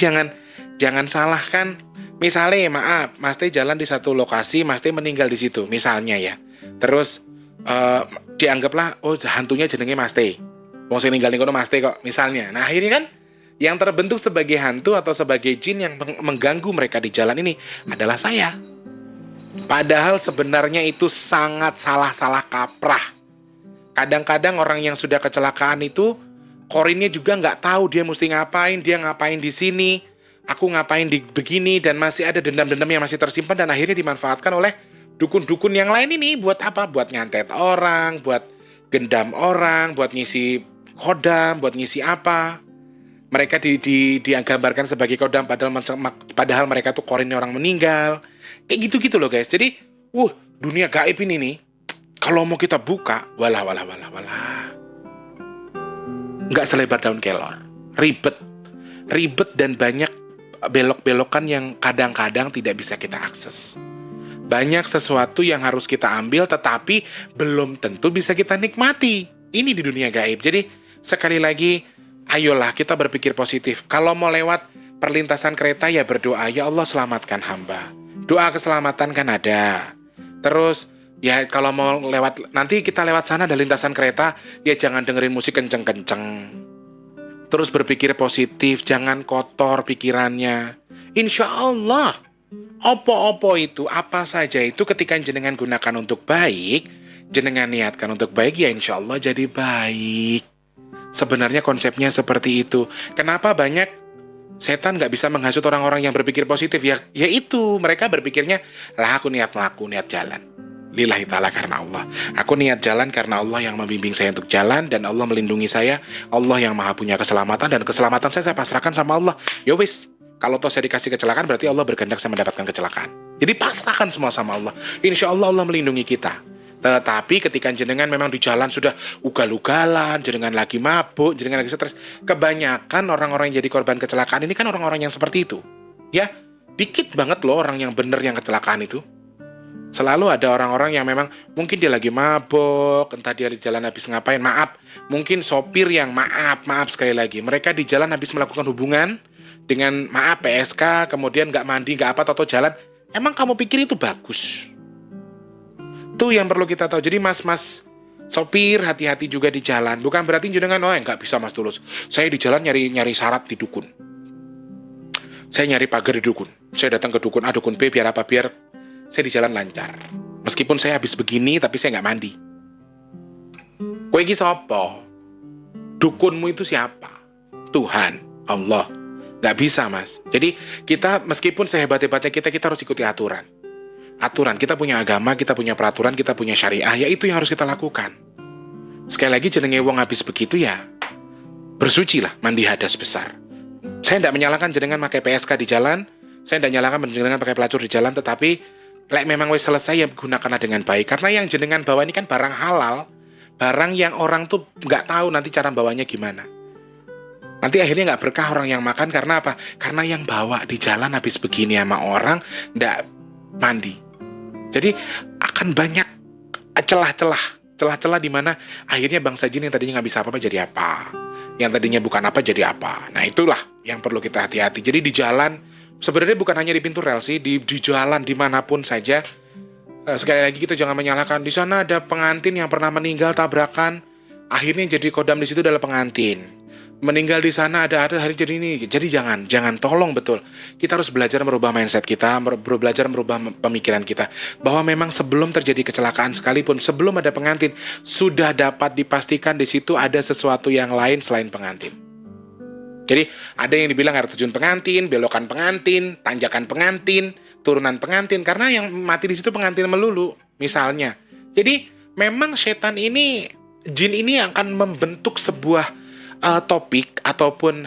jangan salahkan. Misalnya maaf, Mas Teh jalan di satu lokasi, Mas Teh meninggal di situ, misalnya ya. Terus dianggaplah oh hantunya jenenge Mas Teh. Wong sing ninggal ning kono Mas Teh kok, misalnya. Nah, akhirnya kan yang terbentuk sebagai hantu atau sebagai jin yang mengganggu mereka di jalan ini adalah saya. Padahal sebenarnya itu sangat salah kaprah. Kadang-kadang orang yang sudah kecelakaan itu korinnya juga nggak tahu dia mesti ngapain, dia ngapain di sini, aku ngapain di begini, dan masih ada dendam-dendam yang masih tersimpan dan akhirnya dimanfaatkan oleh dukun-dukun yang lain ini buat apa? Buat nyantet orang, buat gendam orang, buat ngisi kodam, buat ngisi apa? Mereka digambarkan sebagai kodam padahal mereka tuh korinnya orang meninggal. Kayak gitu-gitu loh guys. Jadi, dunia gaib ini nih, kalau mau kita buka, walah. Nggak selebar daun kelor. Ribet dan banyak belok-belokan yang kadang-kadang tidak bisa kita akses. Banyak sesuatu yang harus kita ambil tetapi belum tentu bisa kita nikmati. Ini di dunia gaib. Jadi sekali lagi, ayolah kita berpikir positif. Kalau mau lewat perlintasan kereta ya berdoa, ya Allah selamatkan hamba. Doa keselamatan kan ada. Terus ya kalau mau lewat, nanti kita lewat sana ada lintasan kereta, ya jangan dengerin musik kenceng-kenceng. Terus berpikir positif, jangan kotor pikirannya. Insya Allah, opo-opo itu, apa saja itu ketika jenengan gunakan untuk baik, jenengan niatkan untuk baik, ya insya Allah jadi baik. Sebenarnya konsepnya seperti itu. Kenapa banyak setan nggak bisa menghasut orang-orang yang berpikir positif? Ya itu, mereka berpikirnya, lah aku niat melaku, niat jalan. Lillahi ta'ala karena Allah. Aku niat jalan karena Allah yang membimbing saya untuk jalan dan Allah melindungi saya. Allah yang maha punya keselamatan dan keselamatan saya pasrahkan sama Allah. Ya wis, kalau toh saya dikasih kecelakaan berarti Allah berkehendak saya mendapatkan kecelakaan. Jadi pasrahkan semua sama Allah. Insya Allah Allah melindungi kita. Tetapi ketika jenengan memang di jalan sudah ugal-ugalan, jenengan lagi mabuk, jenengan lagi stres, kebanyakan orang-orang yang jadi korban kecelakaan ini kan orang-orang yang seperti itu. Ya, dikit banget loh orang yang bener yang kecelakaan itu. Selalu ada orang-orang yang memang mungkin dia lagi mabuk, entah dia di jalan habis ngapain, maaf. Mungkin sopir yang maaf sekali lagi. Mereka di jalan habis melakukan hubungan dengan maaf PSK, kemudian nggak mandi, nggak apa, toto jalan. Emang kamu pikir itu bagus? Itu yang perlu kita tahu. Jadi mas sopir hati-hati juga di jalan. Bukan berarti jenengan nggak bisa Mas Tulus. Saya di jalan nyari syarat di dukun. Saya nyari pagar di dukun. Saya datang ke dukun A, dukun B, biar apa? Biar saya di jalan lancar. Meskipun saya habis begini, tapi saya nggak mandi. Kowe iki sapa? Dukunmu itu siapa? Tuhan, Allah. Nggak bisa, Mas. Jadi kita meskipun sehebat-hebatnya kita harus ikuti aturan. Kita punya agama, kita punya peraturan, kita punya syariah, ya itu yang harus kita lakukan. Sekali lagi jenenge wong habis begitu ya, bersucilah, mandi hadas besar. Saya tidak menyalahkan jenengan pakai PSK di jalan, saya tidak menyalahkan jenengan pakai pelacur di jalan, tetapi memang wis selesai ya gunakanlah dengan baik. Karena yang jenengan bawa ini kan barang halal, barang yang orang tuh nggak tahu nanti cara bawanya gimana. Nanti akhirnya nggak berkah orang yang makan, karena apa? Karena yang bawa di jalan habis begini sama orang nggak mandi. Jadi akan banyak celah-celah di mana akhirnya bangsa jin yang tadinya nggak bisa apa-apa jadi apa, yang tadinya bukan apa jadi apa. Nah itulah yang perlu kita hati-hati. Jadi di jalan sebenarnya bukan hanya di pintu rel sih, di jalan dimanapun saja. Sekali lagi kita jangan menyalahkan. Di sana ada pengantin yang pernah meninggal tabrakan, akhirnya jadi kodam di situ adalah pengantin. Meninggal di sana ada hari jadi ini. Jadi jangan tolong betul. Kita harus belajar merubah mindset kita, belajar merubah pemikiran kita, bahwa memang sebelum terjadi kecelakaan sekalipun, sebelum ada pengantin, sudah dapat dipastikan di situ ada sesuatu yang lain selain pengantin. Jadi ada yang dibilang air terjun pengantin, belokan pengantin, tanjakan pengantin, turunan pengantin, karena yang mati di situ pengantin melulu, misalnya. Jadi memang setan ini, jin ini akan membentuk sebuah topik ataupun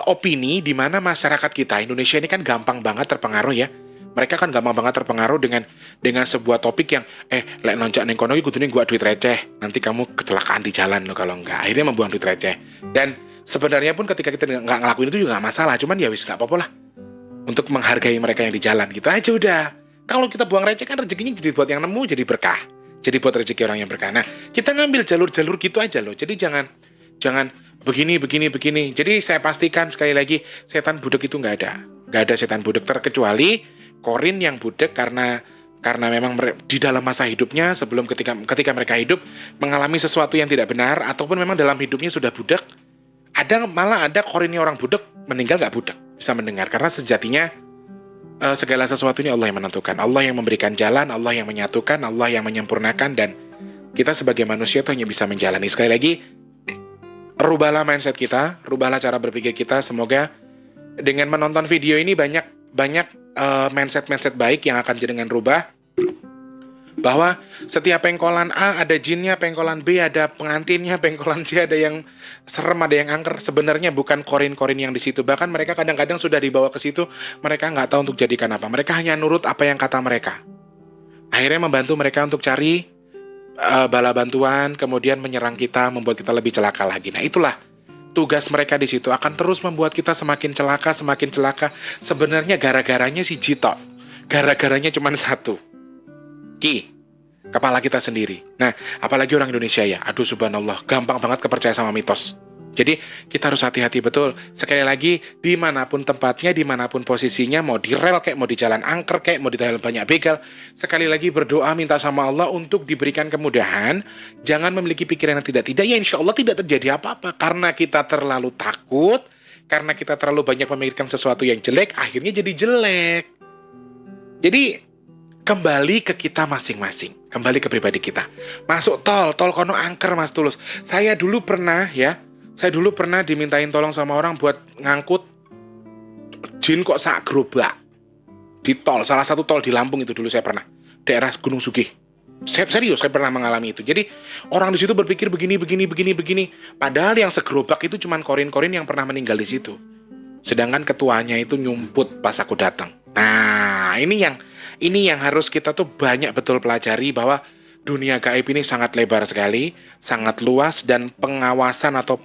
opini di mana masyarakat kita Indonesia ini kan gampang banget terpengaruh ya. Mereka kan gampang banget terpengaruh dengan sebuah topik yang lek nonjak ning kono iki kudune gua duit receh, nanti kamu kecelakaan di jalan loh kalau enggak. Akhirnya membuang duit receh. Dan sebenarnya pun ketika kita nggak ngelakuin itu juga nggak masalah, cuman ya wis nggak apa-apa lah. Untuk menghargai mereka yang di jalan gitu aja udah. Kalau kita buang receh kan rezekinya jadi buat yang nemu, jadi berkah. Jadi buat rezeki orang yang berkah. Nah, kita ngambil jalur-jalur gitu aja loh. Jadi jangan begini. Jadi saya pastikan sekali lagi, setan budek itu nggak ada. Nggak ada setan budek, terkecuali korin yang budek karena memang di dalam masa hidupnya sebelum ketika mereka hidup mengalami sesuatu yang tidak benar, ataupun memang dalam hidupnya sudah budek. Malah ada korinnya orang budek meninggal nggak budek, bisa mendengar, karena sejatinya segala sesuatu ini Allah yang menentukan, Allah yang memberikan jalan, Allah yang menyatukan, Allah yang menyempurnakan, dan kita sebagai manusia itu hanya bisa menjalani. Sekali lagi, rubahlah mindset kita, rubahlah cara berpikir kita. Semoga dengan menonton video ini banyak mindset baik yang akan dengan rubah, bahwa setiap pengkolan A ada jinnya, pengkolan B ada pengantinnya, pengkolan C ada yang serem, ada yang angker. Sebenarnya bukan korin-korin yang di situ. Bahkan mereka kadang-kadang sudah dibawa ke situ, mereka nggak tahu untuk jadikan apa. Mereka hanya nurut apa yang kata mereka. Akhirnya membantu mereka untuk cari bala bantuan, kemudian menyerang kita, membuat kita lebih celaka lagi. Nah, itulah tugas mereka di situ, akan terus membuat kita semakin celaka. Sebenarnya gara-garanya si Jito. Gara-garanya cuma satu. Kepala kita sendiri. Nah, apalagi orang Indonesia ya. Aduh, subhanallah, gampang banget kepercaya sama mitos. Jadi, kita harus hati-hati betul. Sekali lagi, dimanapun tempatnya, dimanapun posisinya, mau di rel kayak, mau di jalan angker kayak, mau di jalan banyak begal, sekali lagi berdoa, minta sama Allah untuk diberikan kemudahan. Jangan memiliki pikiran yang tidak-tidak, ya insya Allah tidak terjadi apa-apa. Karena kita terlalu takut, karena kita terlalu banyak memikirkan sesuatu yang jelek, akhirnya jadi jelek. Jadi, kembali ke kita masing-masing, kembali ke pribadi kita. Masuk tol kono angker, Mas Tulus. Saya dulu pernah dimintain tolong sama orang buat ngangkut jin kok sak gerobak di tol, salah satu tol di Lampung itu dulu saya pernah, daerah Gunung Sugih. Saya pernah mengalami itu. Jadi orang di situ berpikir begini. Padahal yang segerobak itu cuman korin-korin yang pernah meninggal di situ. Sedangkan ketuanya itu nyumput pas aku datang. Nah, ini yang harus kita tuh banyak betul pelajari, bahwa dunia gaib ini sangat lebar sekali, sangat luas, dan pengawasan atau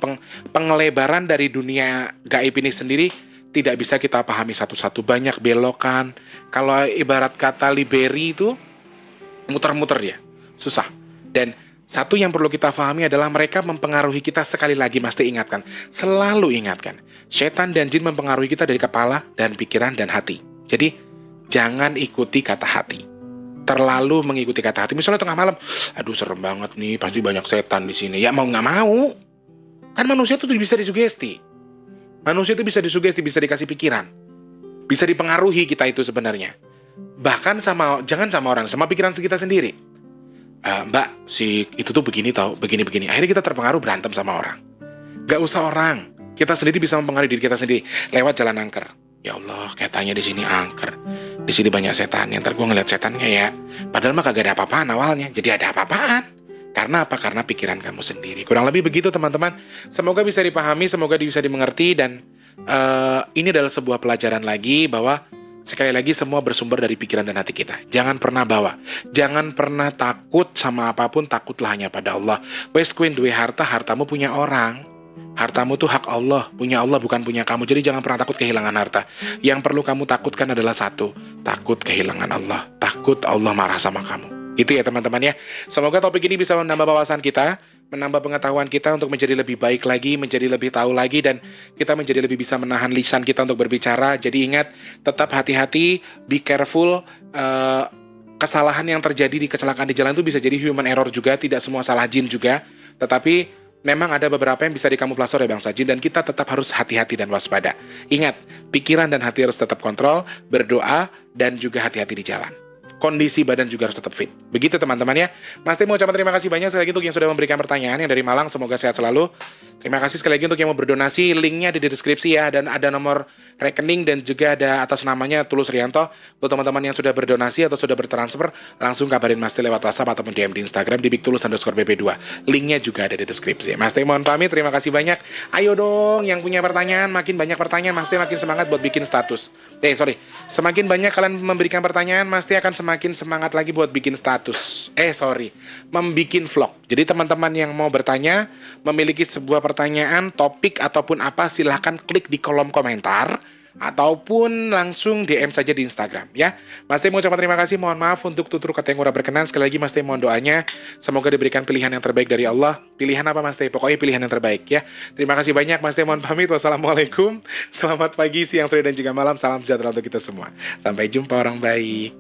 pengelebaran dari dunia gaib ini sendiri tidak bisa kita pahami satu-satu. Banyak belokan. Kalau ibarat kata liberi itu muter-muter dia, susah. Dan satu yang perlu kita pahami adalah mereka mempengaruhi kita. Sekali lagi mesti ingatkan, selalu ingatkan, setan dan jin mempengaruhi kita dari kepala dan pikiran dan hati. Jadi jangan ikuti kata hati. Terlalu mengikuti kata hati. Misalnya tengah malam, aduh serem banget nih, pasti banyak setan di sini. Ya mau nggak mau. Kan manusia itu bisa disugesti. Manusia itu bisa disugesti, bisa dikasih pikiran. Bisa dipengaruhi kita itu sebenarnya. Bahkan jangan sama orang, sama pikiran kita sendiri. Mbak, si itu tuh begini tau, begini. Akhirnya kita terpengaruh, berantem sama orang. Gak usah orang. Kita sendiri bisa mempengaruhi diri kita sendiri lewat jalan angker. Ya Allah, katanya di sini angker, di sini banyak setan. Ntar gue ngeliat setannya ya. Padahal mah kagak ada apa-apaan awalnya. Jadi ada apa-apaan. Karena apa? Karena pikiran kamu sendiri. Kurang lebih begitu teman-teman. Semoga bisa dipahami, semoga bisa dimengerti. Dan ini adalah sebuah pelajaran lagi, bahwa sekali lagi semua bersumber dari pikiran dan hati kita. Jangan pernah bawa. Jangan pernah takut sama apapun. Takutlah hanya pada Allah. Wes Queen duwe harta, hartamu punya orang. Hartamu tuh hak Allah, punya Allah bukan punya kamu. Jadi jangan pernah takut kehilangan harta. Yang perlu kamu takutkan adalah satu, takut kehilangan Allah, takut Allah marah sama kamu. Itu ya teman-teman ya. Semoga topik ini bisa menambah wawasan kita, menambah pengetahuan kita untuk menjadi lebih baik lagi, menjadi lebih tahu lagi, dan kita menjadi lebih bisa menahan lisan kita untuk berbicara. Jadi ingat, tetap hati-hati, be careful. Kesalahan yang terjadi di kecelakaan di jalan itu bisa jadi human error juga, tidak semua salah jin juga. Tetapi memang ada beberapa yang bisa dikamuflase oleh bangsa jin, dan kita tetap harus hati-hati dan waspada. Ingat, pikiran dan hati harus tetap kontrol, berdoa, dan juga hati-hati di jalan. Kondisi badan juga harus tetap fit. Begitu teman-teman ya. Mas Tim mau ucapkan terima kasih banyak sekali lagi untuk yang sudah memberikan pertanyaan, yang dari Malang, semoga sehat selalu. Terima kasih sekali lagi untuk yang mau berdonasi, linknya di deskripsi ya, dan ada nomor rekening dan juga ada atas namanya Tulus Rianto. Untuk teman-teman yang sudah berdonasi atau sudah bertransfer, langsung kabarin Mas Tim lewat WhatsApp ataupun DM di Instagram di @bigtulus_bb2. Linknya juga ada di deskripsi. Mas Tim mohon pamit, terima kasih banyak. Ayo dong yang punya pertanyaan, makin banyak pertanyaan Mas Tim makin semangat buat bikin status. Semakin banyak kalian memberikan pertanyaan, Mas Tim akan semakin semangat lagi buat bikin status. Membikin vlog. Jadi teman-teman yang mau bertanya, memiliki sebuah pertanyaan, topik ataupun apa, silahkan klik di kolom komentar. ataupun langsung DM saja di Instagram ya. Mas Teh mau ucapkan terima kasih, mohon maaf untuk tutur kata yang kurang berkenan. Sekali lagi Mas Teh mohon doanya, semoga diberikan pilihan yang terbaik dari Allah. Pilihan apa Mas Teh? Pokoknya pilihan yang terbaik ya. Terima kasih banyak Mas Teh, mohon pamit. Wassalamualaikum. Selamat pagi, siang, sore, dan juga malam. Salam sejahtera untuk kita semua. Sampai jumpa orang baik.